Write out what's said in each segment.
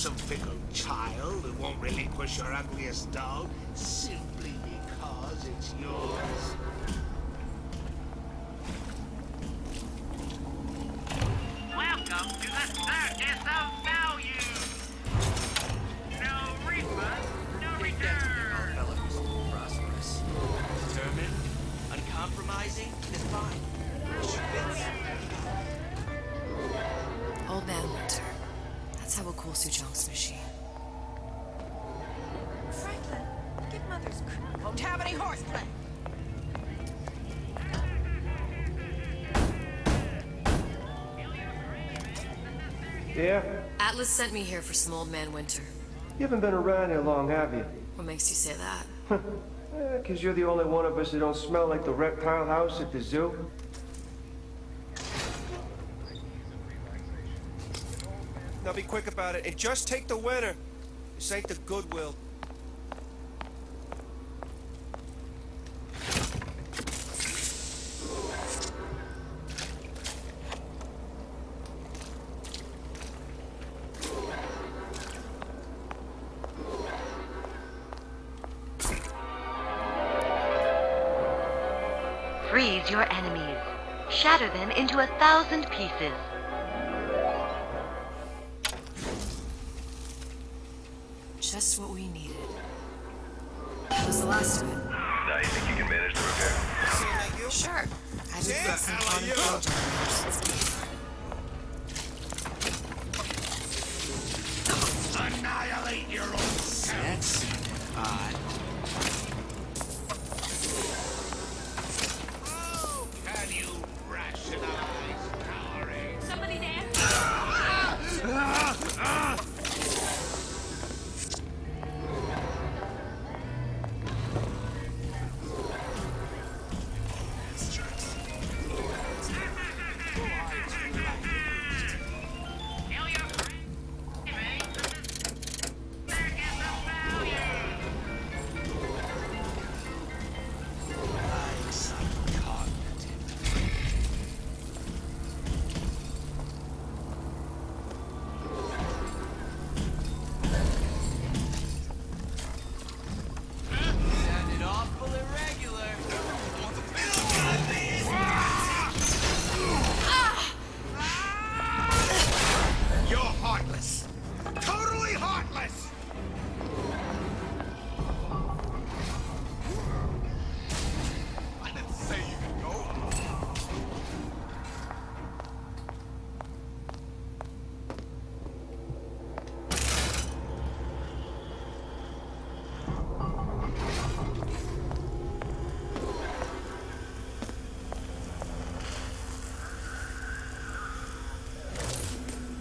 some fickle child who won't relinquish your ugliest dog simply because it's yours? Welcome to the circus of value. No refund, no return. Prosperous, determined, uncompromising, and fine. She fits. Old Man Winter. That's how we'll cool Suchong's machine. Franklin, get Mother's crew. Won't have any horseplay. Yeah? Atlas sent me here for some Old Man Winter. You haven't been around here long, have you? What makes you say that? 'Cause you're the only one of us that don't smell like the reptile house at the zoo. Now be quick about it, and just take the winner. This ain't the Goodwill. Freeze your enemies. Shatter them into 1,000 pieces. Just what we needed. That was the last of it. Now you think you can manage the repair? Sure. I would put some quantum flow generators. Annihilate your own self. That's odd. Oh, can you rationalize powering? Somebody there? Kill your friend. Circus of value. Sounded awful irregular. You're heartless. Totally heartless. I didn't say you could go.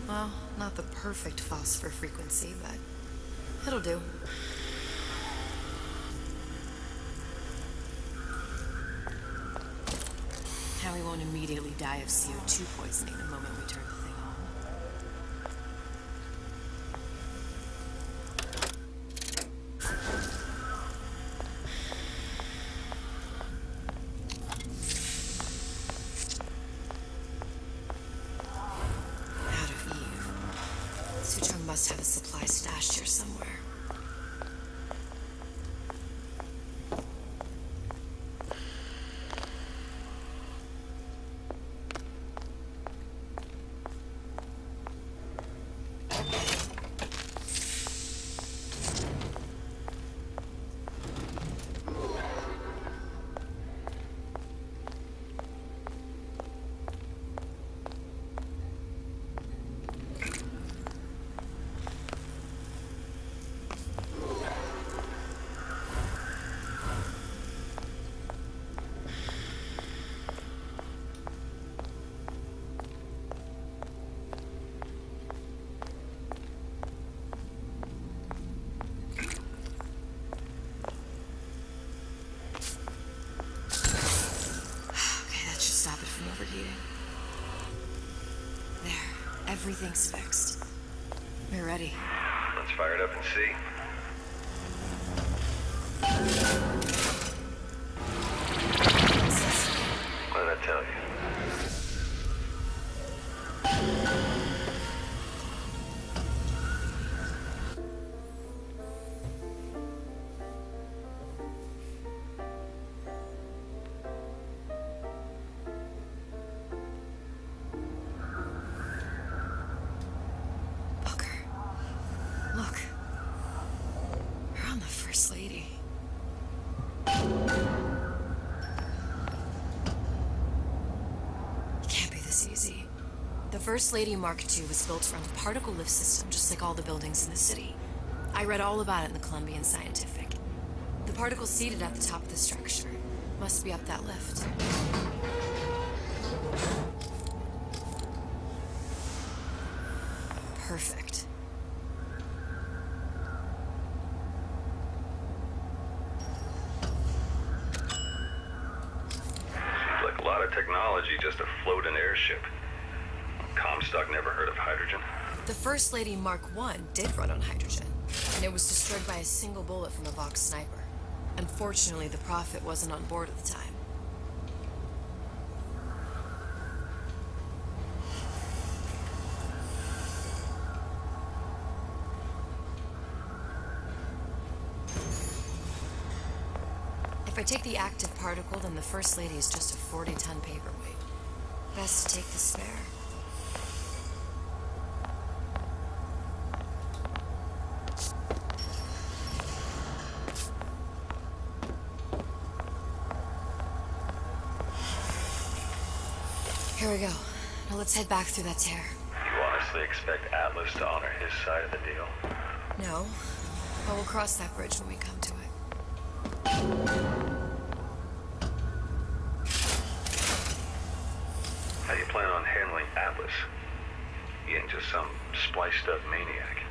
Well, not the perfect phosphor frequency, but it'll do. Now we won't immediately die of CO2 poisoning the moment we turn the thing on. Out of Eve. Suchong must have a supply stashed here somewhere. Overheating. There, everything's fixed. We're ready. Let's fire it up and see. What did I tell you? First Lady Mark II was built around a particle lift system, just like all the buildings in the city. I read all about it in the Columbian Scientific. The particle seated at the top of the structure must be up that lift. Perfect. Seems like a lot of technology just to float an airship. Comstock never heard of hydrogen. The First Lady Mark I did run on hydrogen, and it was destroyed by a single bullet from a Vox sniper. Unfortunately, the Prophet wasn't on board at the time. If I take the active particle, then the First Lady is just a 40-ton paperweight. Best to take the spare. Here we go. Now let's head back through that tear. You honestly expect Atlas to honor his side of the deal? No, but we'll cross that bridge when we come to it. How do you plan on handling Atlas? He ain't just some spliced-up maniac.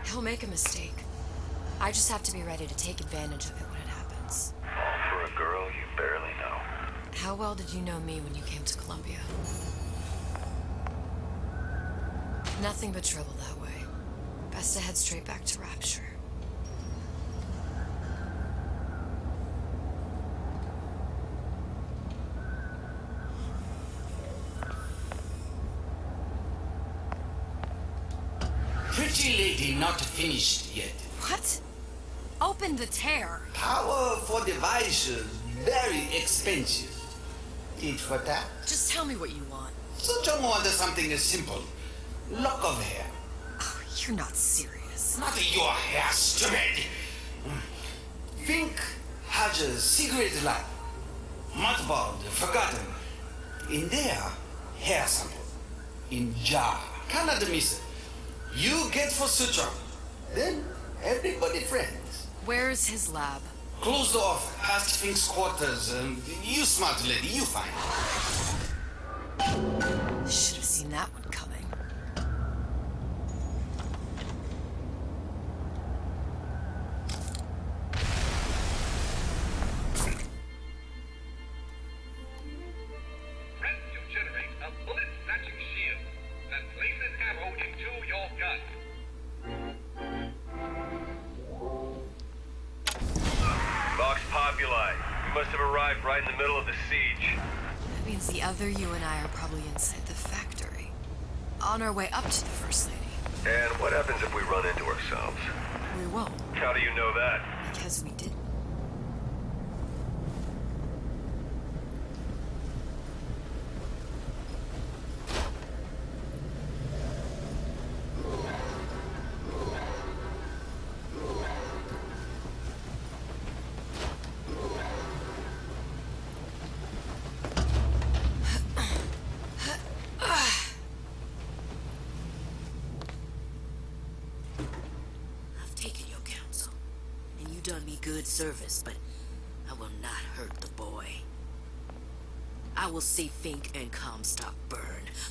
He'll make a mistake. I just have to be ready to take advantage of it when it happens. All for a girl you barely know. How well did you know me when you came to Columbia? Nothing but trouble that way. Best to head straight back to Rapture. Pretty lady not finished yet. What? Open the tear. Power for device very expensive. Need for that? Just tell me what you want. Such a wonder something as simple. Lock of hair. Oh, you're not serious. Not your hair, stupid. Think has a cigarette light. Mothballed, forgotten. In there, hair sample. In jar. Cannot miss it. You get for suture. Then everybody friends. Where's his lab? Closed off, past Fink's quarters. You smart lady, you find. Should have seen that one coming. Press to generate a bullet-snatching shield that places ammo into your gun. Vox Populi. We must have arrived right in the middle of the siege. That means the other you and I are probably inside the factory. On our way up to the First Lady. And what happens if we run into ourselves? We won't, How do you know that? because we didn't. I've taken your counsel, and you done me good service, but I will not hurt the boy. I will see Fink and Comstock burn,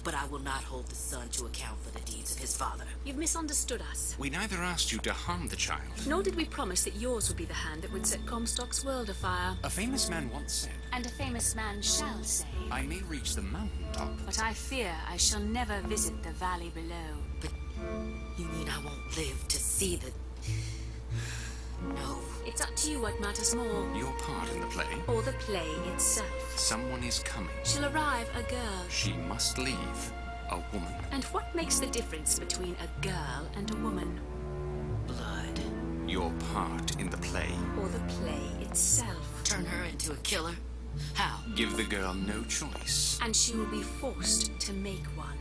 but I will not hold the son to account for the deeds of his father. You've misunderstood us. We neither asked you to harm the child. Nor did we promise that yours would be the hand that would set Comstock's world afire. A famous man once said, And a famous man shall say. I may reach the mountaintop. But I fear I shall never visit the valley below. But you mean I won't live to see the... No. It's up to you what matters more. Your part in the play. Or the play itself. Someone is coming. She'll arrive a girl. She must leave. A woman. And what makes the difference between a girl and a woman? Blood. Your part in the play. Or the play itself. Turn her into a killer? How? Give the girl no choice. And she will be forced to make one.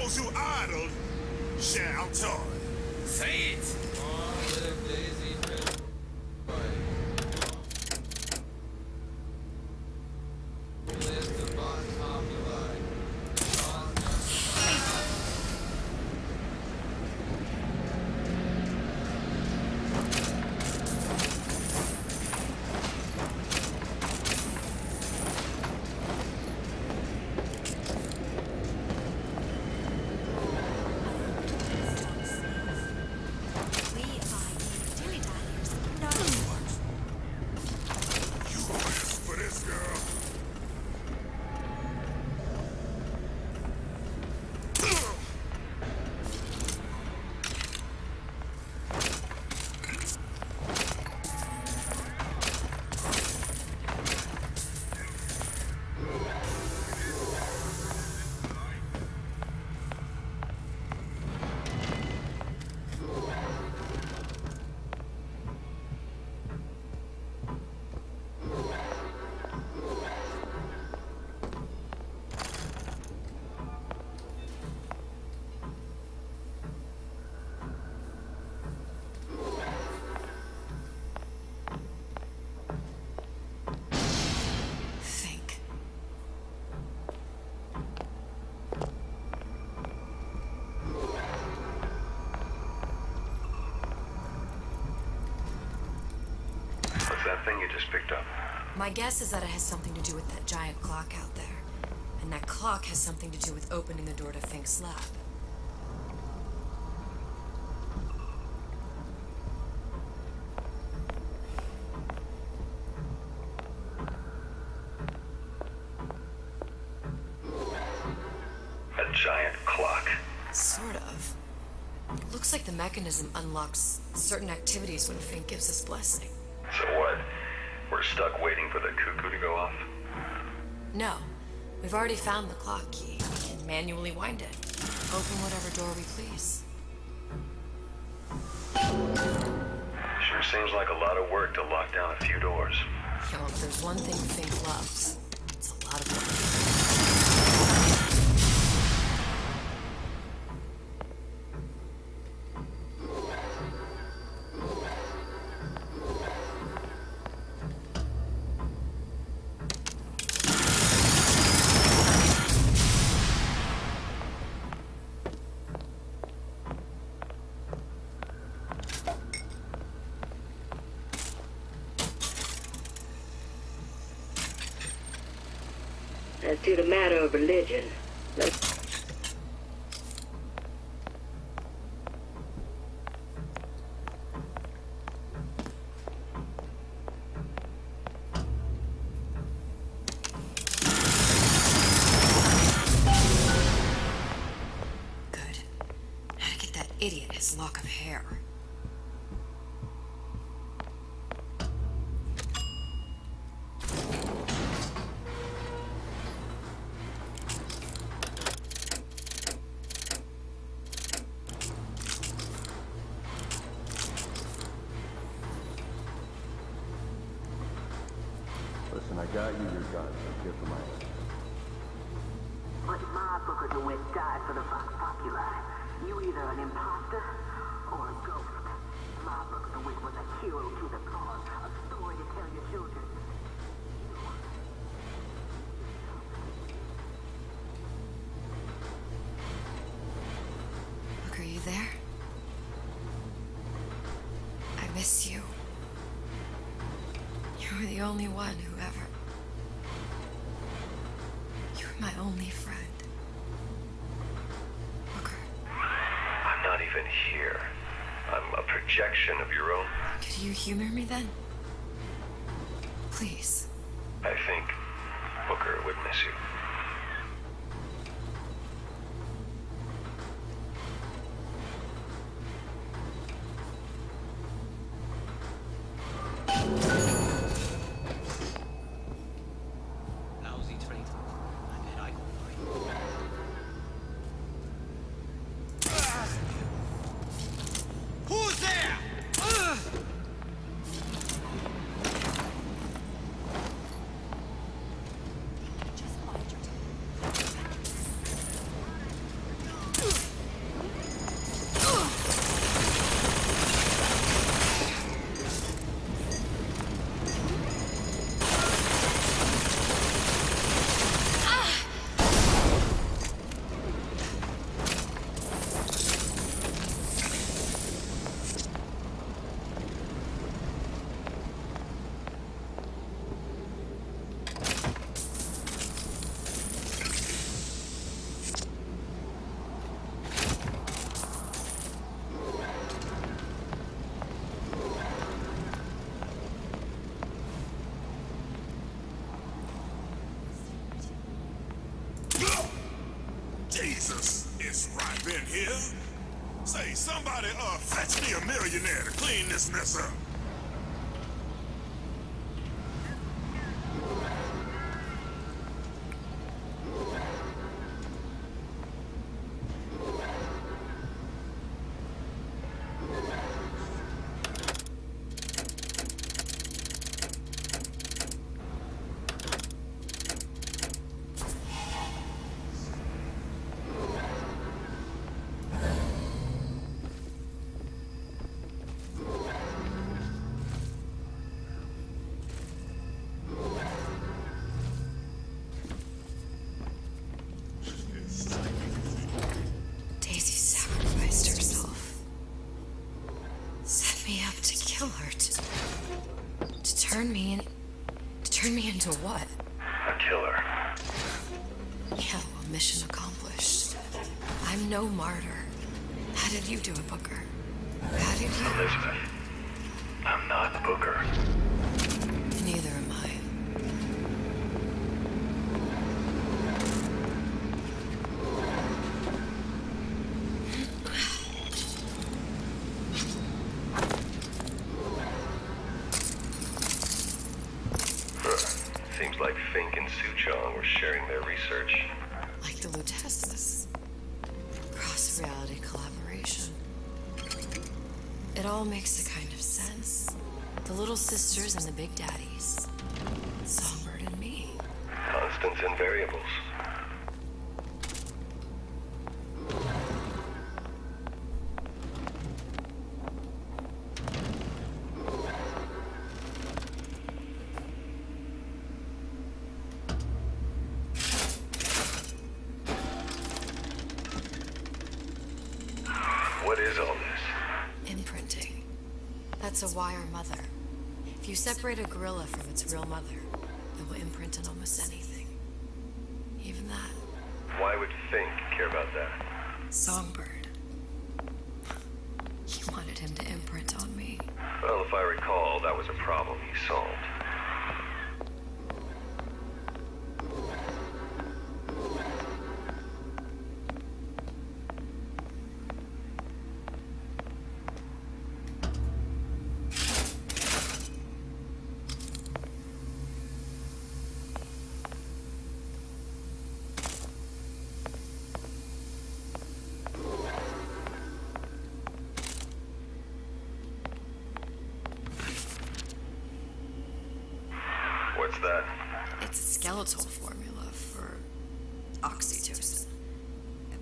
those who idle shall toil. Say it! For this girl. Think. What's that thing you just picked up? My guess is that it has something to do with that giant clock out there. And that clock has something to do with opening the door to Fink's lab. A giant clock. Sort of. Looks like the mechanism unlocks certain activities when Fink gives his blessing. So what? We're stuck waiting for the cuckoo to go off? No. We've already found the clock key. We can manually wind it. Open whatever door we please. Sure seems like a lot of work to lock down a few doors. Yo, if there's one thing Fink loves, it's a lot of work. As to the matter of religion, Good. How to get that idiot his lock of hair. Listen, I got you your gun. Let's get from my end. But my Booker DeWitt died for the Vox Populi. You either an imposter or a ghost. My Booker DeWitt was a hero to the cause, a story to tell your children. Look, are you there? I miss you. You were the only one who ever... You were my only friend. Booker. I'm not even here. I'm a projection of your own. Could you humor me then? Please. I think Booker would miss you. Lousy traitor. I bet I can find. Who's there? Just bide your Jesus, it's ripe in here. Say, somebody, fetch me a millionaire to clean this mess up. Daisy sacrificed herself. Set me up to kill her. To turn me in. To turn me into what? A killer. Yeah, well, mission accomplished. I'm no martyr. How did you do it, Booker? How did you... Elizabeth, I'm not Booker. Neither am I. Seems like Fink and Suchong were sharing their research. Like the Luteces. Cross-reality collaboration. It all makes a kind of sense. The little sisters and the big daddies. Songbird and me. Constants and variables. What is all this? Imprinting. That's a wire mother. If you separate a gorilla from its real mother, it will imprint on almost anything. Even that. Why would Fink care about that? Songbird. He wanted him to imprint on me. Well, if I recall, that was a problem he solved. What's that? It's a skeletal formula for oxytocin.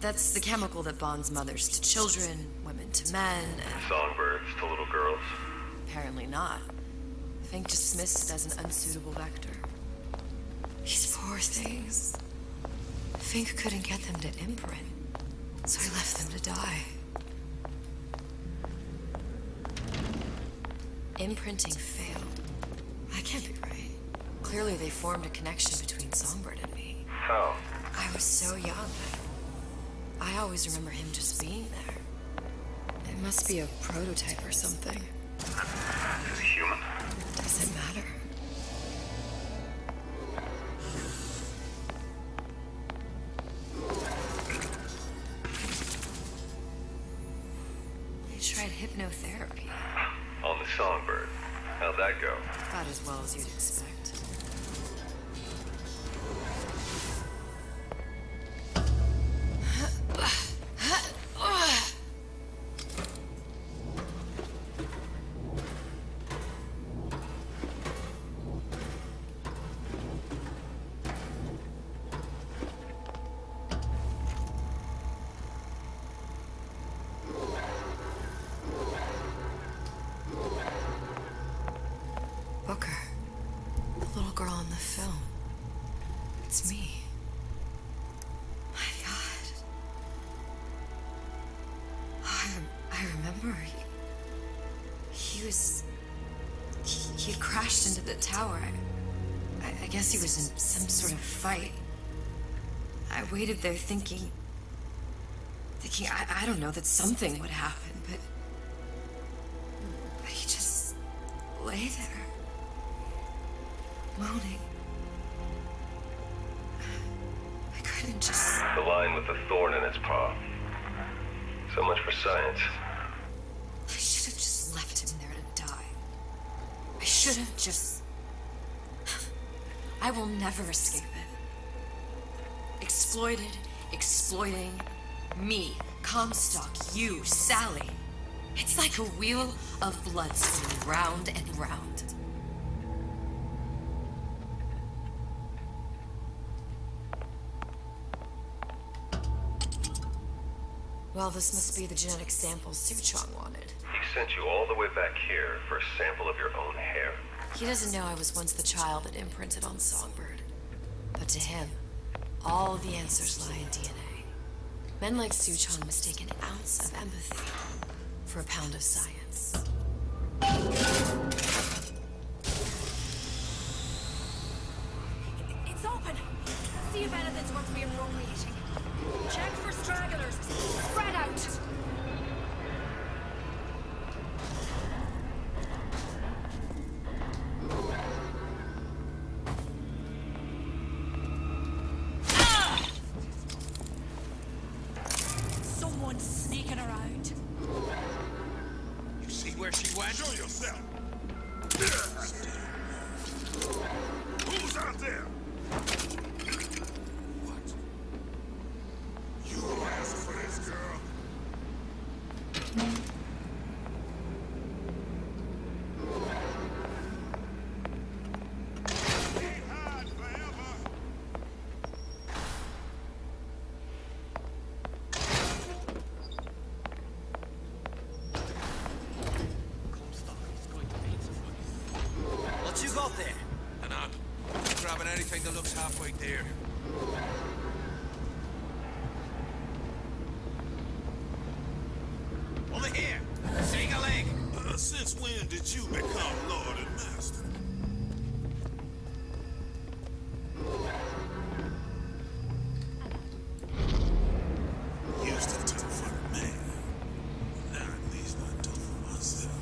That's the chemical that bonds mothers to children, women to men, and... Songbirds to little girls. Apparently not. Fink dismissed it as an unsuitable vector. These poor things. Fink couldn't get them to imprint, so I left them to die. Imprinting failed. That can't be right. Clearly they formed a connection between Songbird and me. How? I was so young. I always remember him just being there. It must be a prototype or something. Is he human? Does it matter? They tried hypnotherapy. On the Songbird. How'd that go? About as well as you'd expect. Booker. The little girl in the film. It's me. My God. I remember. He was... He had crashed into the tower. I guess he was in some sort of fight. I waited there thinking... I don't know, that something would happen, but he just lay there. Moaning. I couldn't couldn't just... The lion with the thorn in its paw. So much for science. I should have just left him there to die. I should have just... I will never escape it. Exploited, exploiting, me, Comstock, you, Sally. It's like a wheel of blood spinning round and round. Well, this must be the genetic samples Suchong wanted. He sent you all the way back here for a sample of your own hair. He doesn't know I was once the child that imprinted on Songbird. But to him, all the answers lie in DNA. Men like Suchong mistake an ounce of empathy for a pound of science. It's open. See if anything's worth reappropriating. Check for stragglers. Spread out. Someone's sneaking around. You see where she went? Show yourself. Who's out there? What? You gonna answer for this, girl? Can't hide forever. What you got there? And I'm grabbing anything that looks halfway there. Over here! Take a leg! Since when did you become Lord and Master? Used to do for the man. Now at least I do for myself.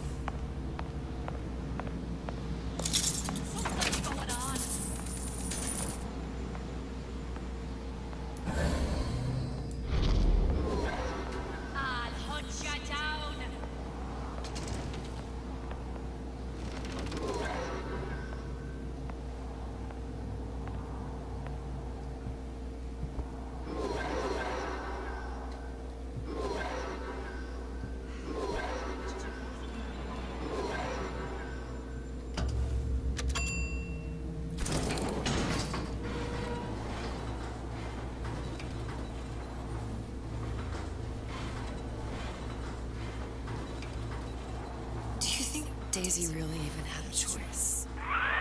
Something's going on. I'll hunt you down. Do you think Daisy really even had a choice?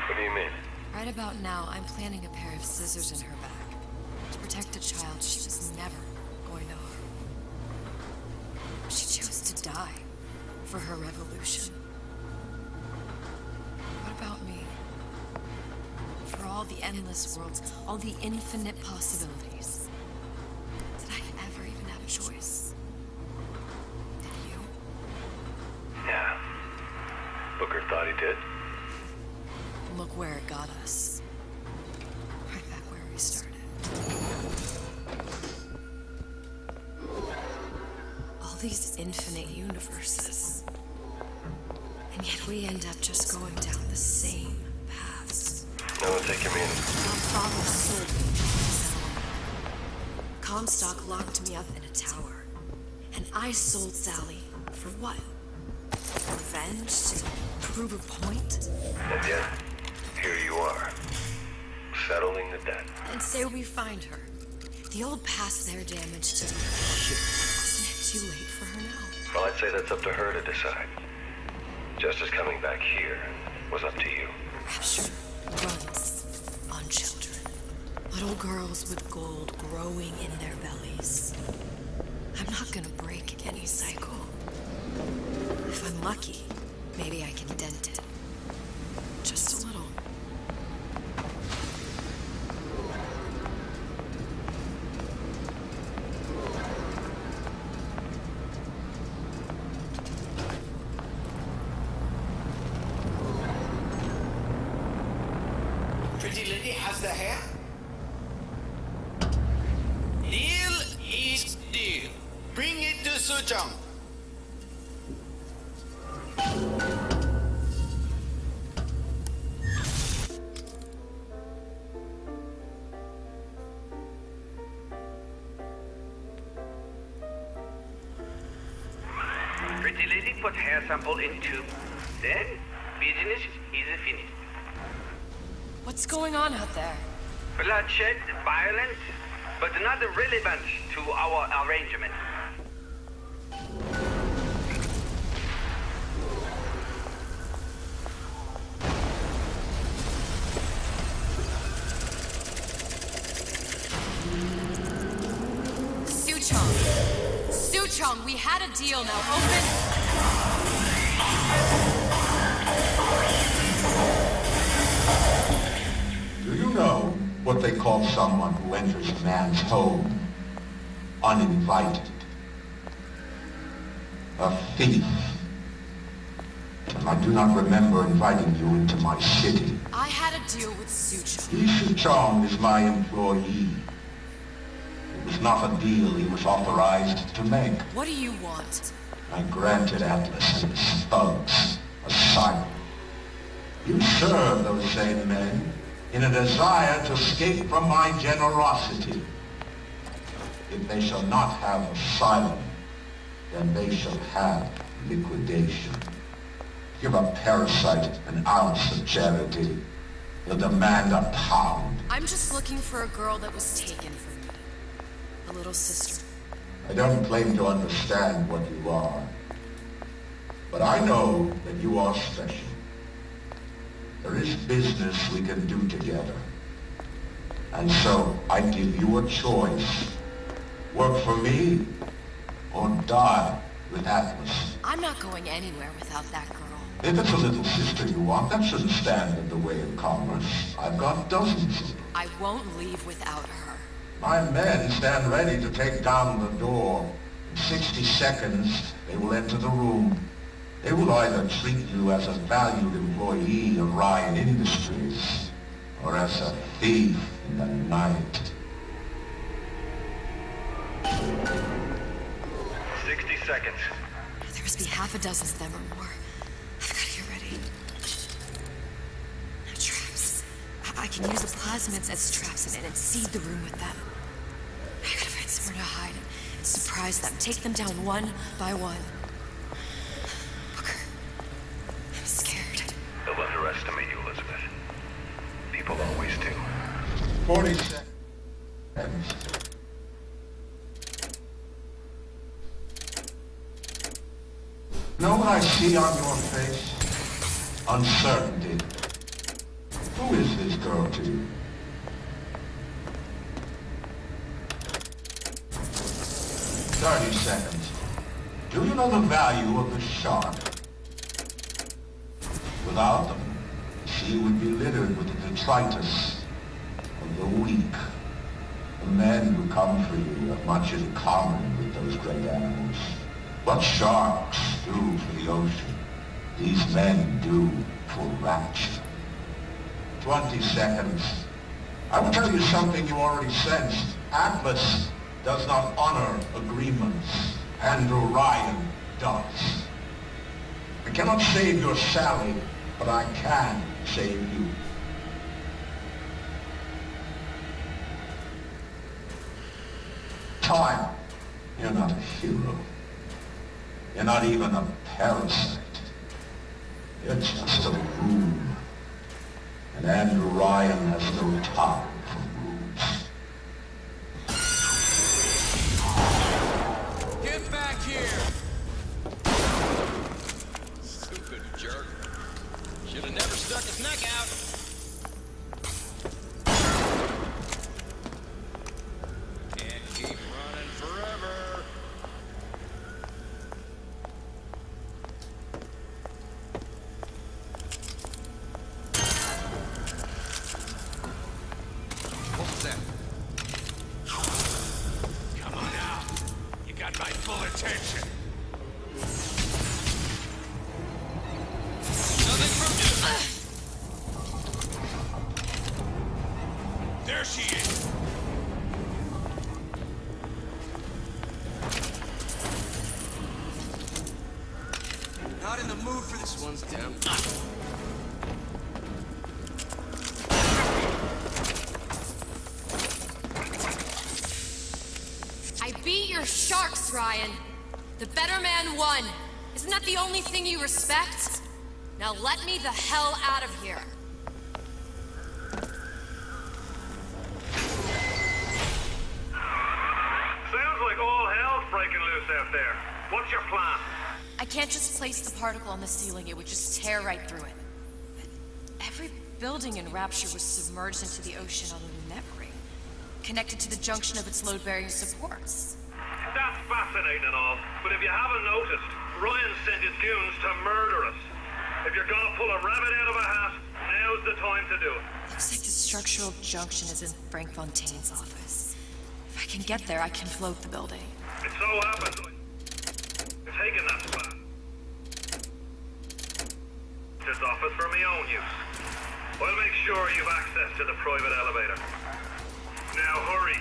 What do you mean? Right about now, I'm planting a pair of scissors in her back to protect a child she was never going to harm. She chose to die for her revolution. What about me? For all the endless worlds, all the infinite possibilities. Did I ever even have a choice? Did you? Yeah. Booker thought he did. Look where it got us. Right back where we started. All these infinite universes. And yet we end up just going down the same paths. No, take your meaning. My father sold me to Sally. Comstock locked me up in a tower. And I sold Sally for what? Revenge? To prove a point? And yet, here you are. Settling the debt. And say we find her. The old past there damaged to Wasn't it too late for her now? Well, I'd say that's up to her to decide. Justice coming back here was up to you. Rapture runs on children. Little girls with gold growing in their bellies. I'm not gonna break any cycle. If I'm lucky, maybe I can dent it. Just a little. Pretty lady has the hair? Suchong. Pretty lady put hair sample in tube. Then, business is finished. What's going on out there? Bloodshed, violence, but not relevant to our arrangement. Suchong, we had a deal. Now open. Do you know what they call someone who enters a man's home uninvited? A thief. And I do not remember inviting you into my city. I had a deal with Suchong. Suchong is my employee. It was not a deal he was authorized to make. What do you want? I granted Atlas and his thugs asylum. You serve those same men in a desire to escape from my generosity. If they shall not have asylum, then they shall have liquidation. Give a parasite an ounce of charity. He'll demand a pound. I'm just looking for a girl that was taken from me. A little sister. I don't claim to understand what you are, but I know that you are special. There is business we can do together. And so I give you a choice. Work for me or die with Atlas. I'm not going anywhere without that girl. If it's a little sister you want, that shouldn't stand in the way of commerce. I've got dozens of them. I won't leave without her. My men stand ready to take down the door. In 60 seconds, they will enter the room. They will either treat you as a valued employee of Ryan Industries, or as a thief in the night. 60 seconds. There must be half a dozen of them or more. I've got to get ready. Now, traps. I can use the plasmids as traps and seed the room with them. I gotta find somewhere to hide and surprise them. Take them down one by one. Booker, I'm scared. They'll underestimate you, Elizabeth. People always do. 40 seconds. Know what I see on your face? Uncertainty. Who is this girl to you? "30 seconds. Do you know the value of the shark? Without them, the sea would be littered with the detritus of the weak. The men who come for you have much in common with those great animals. What sharks do for the ocean, these men do for rapture. 20 seconds. I will tell you something you already sensed. Atlas does not honor agreements. Andrew Ryan does. I cannot save your Sally, but I can save you. Time. You're not a hero. You're not even a parasite. You're just a room. And Andrew Ryan has no time for rooms. Get back here! Stupid jerk. Should have never stuck his neck out. Can't keep running forever. What was that? Come on out. You got my full attention. Nothing from you. There she is. This one's down. I beat your sharks, Ryan. The better man won. Isn't that the only thing you respect? Now let me the hell out of here. Sounds like all hell's breaking loose out there. What's your plan? I can't just place the particle on the ceiling. It would just tear right through it. But every building in Rapture was submerged into the ocean on a net ring, connected to the junction of its load-bearing supports. That's fascinating and all, but if you haven't noticed, Ryan sent his goons to murder us. If you're gonna pull a rabbit out of a hat, now's the time to do it. Looks like the structural junction is in Frank Fontaine's office. If I can get there, I can float the building. It so happens I'm taking that spot. His office for my own use. I'll make sure you've access to the private elevator. Now hurry.